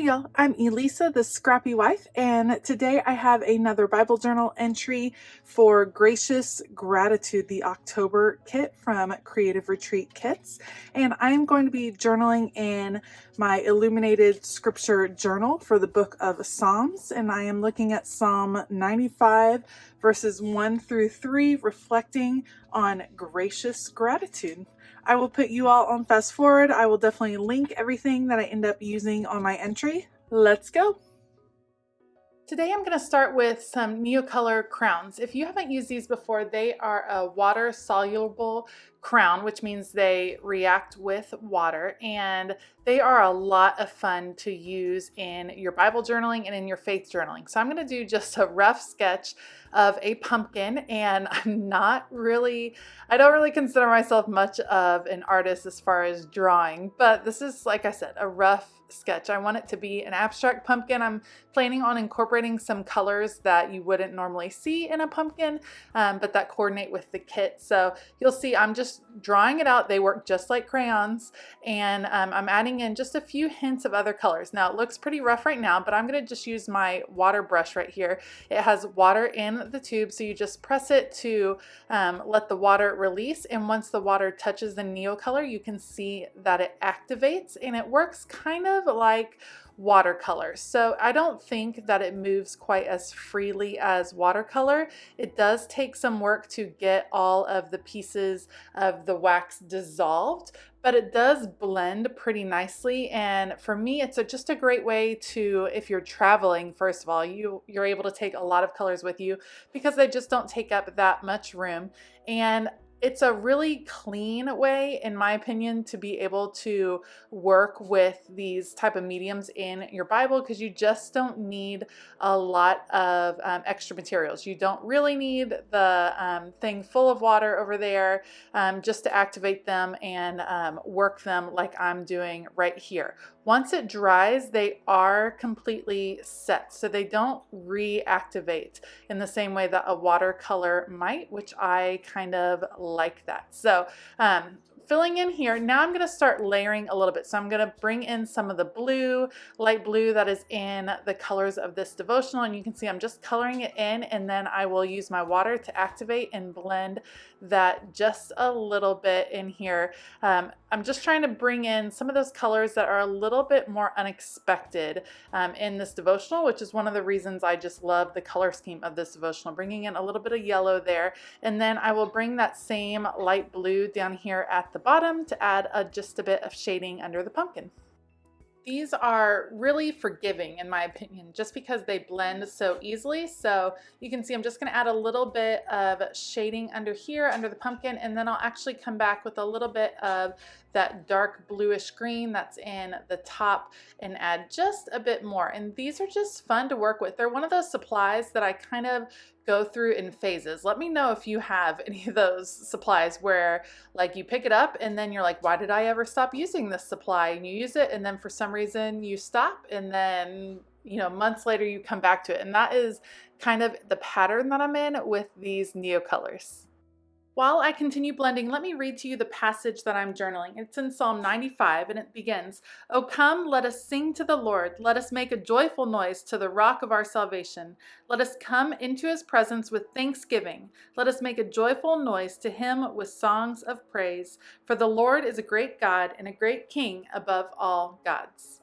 Hey y'all, I'm Elisa, the scrappy wife, and today I have another Bible journal entry for Gracious Gratitude, the October kit from Creative Retreat Kits. And I am going to be journaling in my illuminated scripture journal for the book of Psalms, and I am looking at Psalm 95, verses 1 through 3, reflecting on gracious gratitude. I will put you all on fast forward. I will definitely link everything that I end up using on my entry. Let's go. Today I'm going to start with some NeoColor crowns. If you haven't used these before, they are a water soluble crown, which means they react with water, and they are a lot of fun to use in your Bible journaling and in your faith journaling. So I'm going to do just a rough sketch of a pumpkin, and I don't really consider myself much of an artist as far as drawing, but this is, like I said, a rough sketch. I want it to be an abstract pumpkin. I'm planning on incorporating some colors that you wouldn't normally see in a pumpkin, but that coordinate with the kit. So you'll see I'm just drawing it out. They work just like crayons, and I'm adding in just a few hints of other colors. Now it looks pretty rough right now, but I'm going to just use my water brush right here. It has water in the tube, so you just press it to let the water release, and once the water touches the NeoColor, you can see that it activates, and it works kind of like watercolor. So I don't think that it moves quite as freely as watercolor. It does take some work to get all of the pieces of the wax dissolved, but it does blend pretty nicely. And for me, it's just a great way to, if you're traveling, first of all, you're able to take a lot of colors with you because they just don't take up that much room. And it's a really clean way, in my opinion, to be able to work with these type of mediums in your Bible, because you just don't need a lot of extra materials. You don't really need the thing full of water over there just to activate them and work them like I'm doing right here. Once it dries, they are completely set, so they don't reactivate in the same way that a watercolor might, which I kind of like that. So filling in here, now I'm going to start layering a little bit. So I'm going to bring in some of the blue, light blue that is in the colors of this devotional, and you can see I'm just coloring it in, and then I will use my water to activate and blend that just a little bit in here. I'm just trying to bring in some of those colors that are a little bit more unexpected in this devotional, which is one of the reasons I just love the color scheme of this devotional, bringing in a little bit of yellow there. And then I will bring that same light blue down here at the bottom to add just a bit of shading under the pumpkin. These are really forgiving, in my opinion, just because they blend so easily. So you can see I'm just going to add a little bit of shading under here, under the pumpkin, and then I'll actually come back with a little bit of that dark bluish green that's in the top and add just a bit more. And these are just fun to work with. They're one of those supplies that I kind of go through in phases. Let me know if you have any of those supplies where like you pick it up and then you're like, why did I ever stop using this supply? And you use it and then for some reason you stop, and then months later you come back to it. And that is kind of the pattern that I'm in with these NeoColors. While I continue blending, let me read to you the passage that I'm journaling. It's in Psalm 95, and it begins, "O come, let us sing to the Lord. Let us make a joyful noise to the rock of our salvation. Let us come into his presence with thanksgiving. Let us make a joyful noise to him with songs of praise. For the Lord is a great God and a great King above all gods."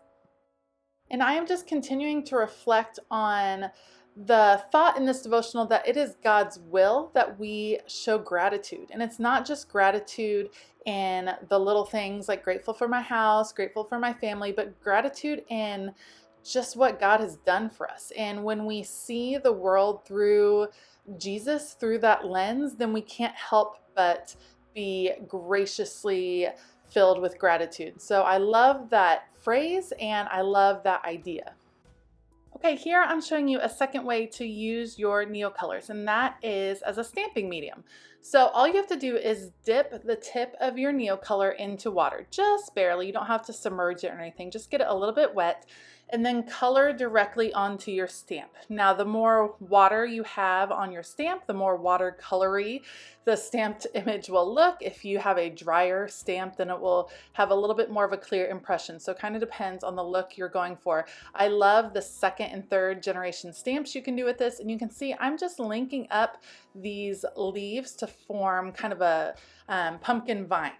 And I am just continuing to reflect on the thought in this devotional that it is God's will that we show gratitude. And it's not just gratitude in the little things like grateful for my house, grateful for my family, but gratitude in just what God has done for us. And when we see the world through Jesus, through that lens, then we can't help but be graciously filled with gratitude. So I love that phrase and I love that idea. Okay, here I'm showing you a second way to use your NeoColors, and that is as a stamping medium. So all you have to do is dip the tip of your NeoColor into water, just barely. You don't have to submerge it or anything, just get it a little bit wet. and then color directly onto your stamp. Now, the more water you have on your stamp, the more watercolory the stamped image will look. If you have a drier stamp, then it will have a little bit more of a clear impression. So it kind of depends on the look you're going for. I love the second and third generation stamps you can do with this, and you can see I'm just linking up these leaves to form kind of a pumpkin vine.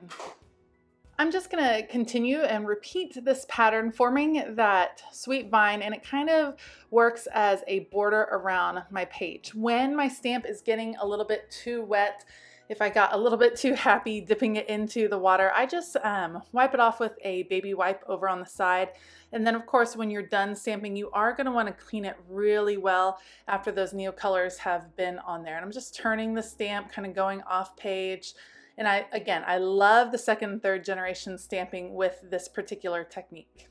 I'm just going to continue and repeat this pattern, forming that sweet vine, and it kind of works as a border around my page. When my stamp is getting a little bit too wet, if I got a little bit too happy dipping it into the water, I just wipe it off with a baby wipe over on the side. And then of course, when you're done stamping, you are going to want to clean it really well after those NeoColors have been on there. And I'm just turning the stamp, kind of going off page. And I love the second and third generation stamping with this particular technique.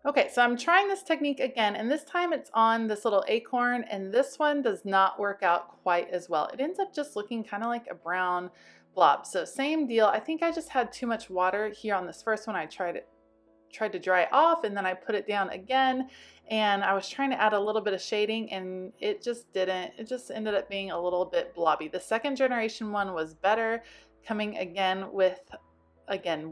Okay, so I'm trying this technique again, and this time it's on this little acorn, and this one does not work out quite as well. It ends up just looking kind of like a brown blob. So same deal. I think I just had too much water here on this first one. I tried to dry it off, and then I put it down again, and I was trying to add a little bit of shading, and it just didn't. It just ended up being a little bit blobby. The second generation one was better, coming again with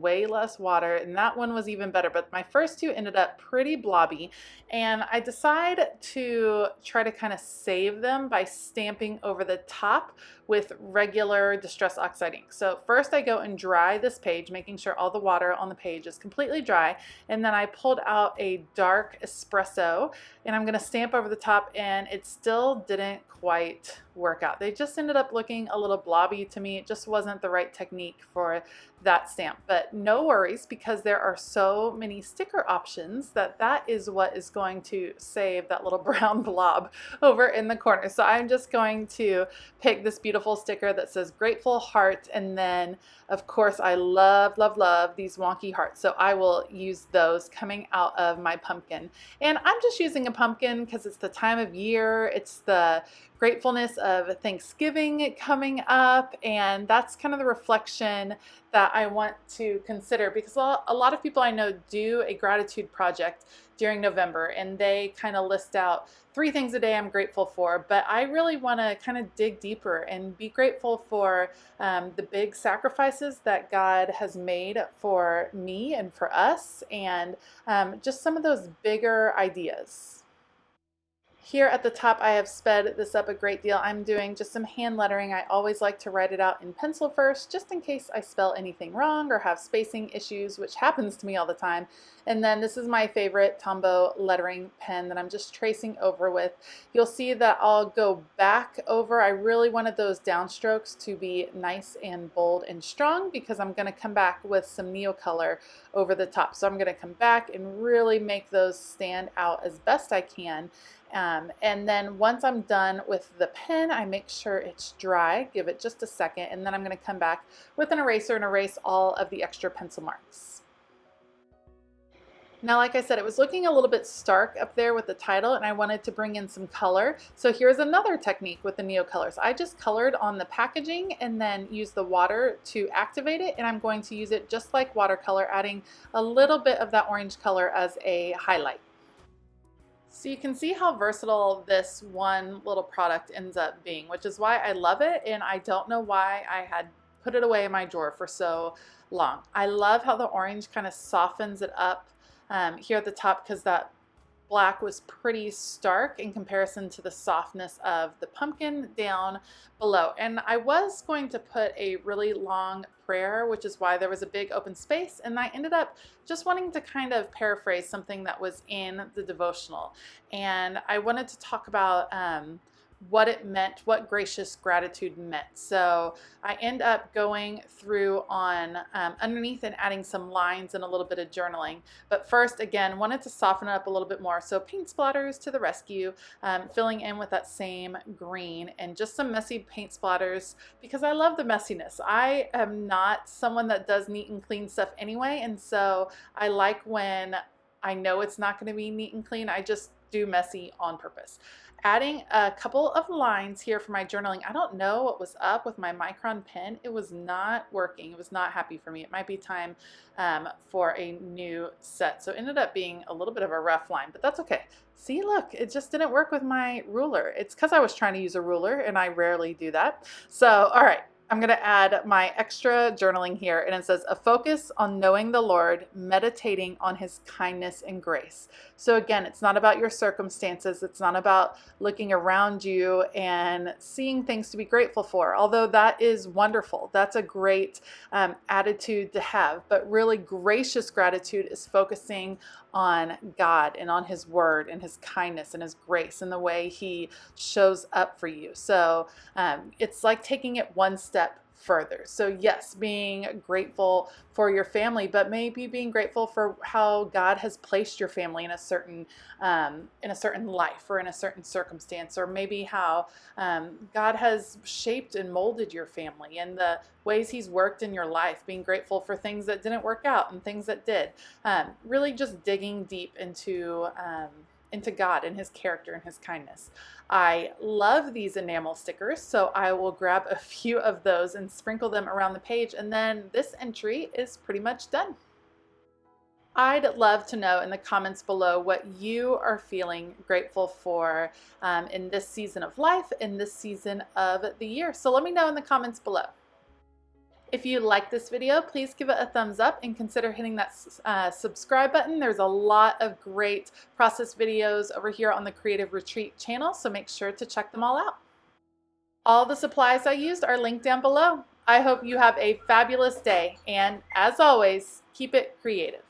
way less water, and that one was even better, but my first two ended up pretty blobby, and I decided to try to kind of save them by stamping over the top with regular Distress Oxide ink. So first I go and dry this page, making sure all the water on the page is completely dry, and then I pulled out a dark espresso, and I'm going to stamp over the top, and it still didn't quite work out. They just ended up looking a little blobby to me. It just wasn't the right technique for that stamp, but no worries, because there are so many sticker options that is what is going to save that little brown blob over in the corner. So I'm just going to pick this beautiful sticker that says grateful heart, and then of course I love these wonky hearts, so I will use those coming out of my pumpkin. And I'm just using a pumpkin because it's the time of year, it's the gratefulness of Thanksgiving coming up, and that's kind of the reflection that I want to consider, because a lot of people I know do a gratitude project during November, and they kind of list out 3 things a day I'm grateful for, but I really want to kind of dig deeper and be grateful for the big sacrifices that God has made for me and for us, and just some of those bigger ideas. Here at the top, I have sped this up a great deal. I'm doing just some hand lettering. I always like to write it out in pencil first, just in case I spell anything wrong or have spacing issues, which happens to me all the time. And then this is my favorite Tombow lettering pen that I'm just tracing over with. You'll see that I'll go back over. I really wanted those downstrokes to be nice and bold and strong, because I'm going to come back with some NeoColor over the top. So I'm going to come back and really make those stand out as best I can. And then once I'm done with the pen, I make sure it's dry, give it just a second, and then I'm going to come back with an eraser and erase all of the extra pencil marks. Now, like I said, it was looking a little bit stark up there with the title, and I wanted to bring in some color. So here's another technique with the NeoColors. I just colored on the packaging and then used the water to activate it, and I'm going to use it just like watercolor, adding a little bit of that orange color as a highlight. So you can see how versatile this one little product ends up being, which is why I love it, and I don't know why I had put it away in my drawer for so long. I love how the orange kind of softens it up here at the top, because that black was pretty stark in comparison to the softness of the pumpkin down below. And I was going to put a really long prayer, which is why there was a big open space, and I ended up just wanting to kind of paraphrase something that was in the devotional. And I wanted to talk about what it meant, what gracious gratitude meant. So I end up going through on underneath and adding some lines and a little bit of journaling. But first, again, wanted to soften it up a little bit more. So paint splatters to the rescue, filling in with that same green, and just some messy paint splatters, because I love the messiness. I am not someone that does neat and clean stuff anyway, and so I like when I know it's not going to be neat and clean. I just do messy on purpose. Adding a couple of lines here for my journaling. I don't know what was up with my Micron pen. It was not working. It was not happy for me. It might be time for a new set. So it ended up being a little bit of a rough line, but that's okay. See, look, it just didn't work with my ruler. It's because I was trying to use a ruler and I rarely do that. So, all right. I'm going to add my extra journaling here, and it says a focus on knowing the Lord, meditating on his kindness and grace. So again, it's not about your circumstances. It's not about looking around you and seeing things to be grateful for, although that is wonderful. That's a great attitude to have. But really, gracious gratitude is focusing on God and on his word and his kindness and his grace and the way he shows up for you. So it's like taking it one step further. So yes, being grateful for your family, but maybe being grateful for how God has placed your family in a certain life or in a certain circumstance, or maybe how God has shaped and molded your family and the ways he's worked in your life, being grateful for things that didn't work out and things that did. Really just digging deep into God and his character and his kindness. I love these enamel stickers, so I will grab a few of those and sprinkle them around the page, and then this entry is pretty much done. I'd love to know in the comments below what you are feeling grateful for in this season of life, in this season of the year. So let me know in the comments below. If you like this video, please give it a thumbs up and consider hitting that subscribe button. There's a lot of great process videos over here on the Creative Retreat channel, so make sure to check them all out. All the supplies I used are linked down below. I hope you have a fabulous day, and as always, keep it creative.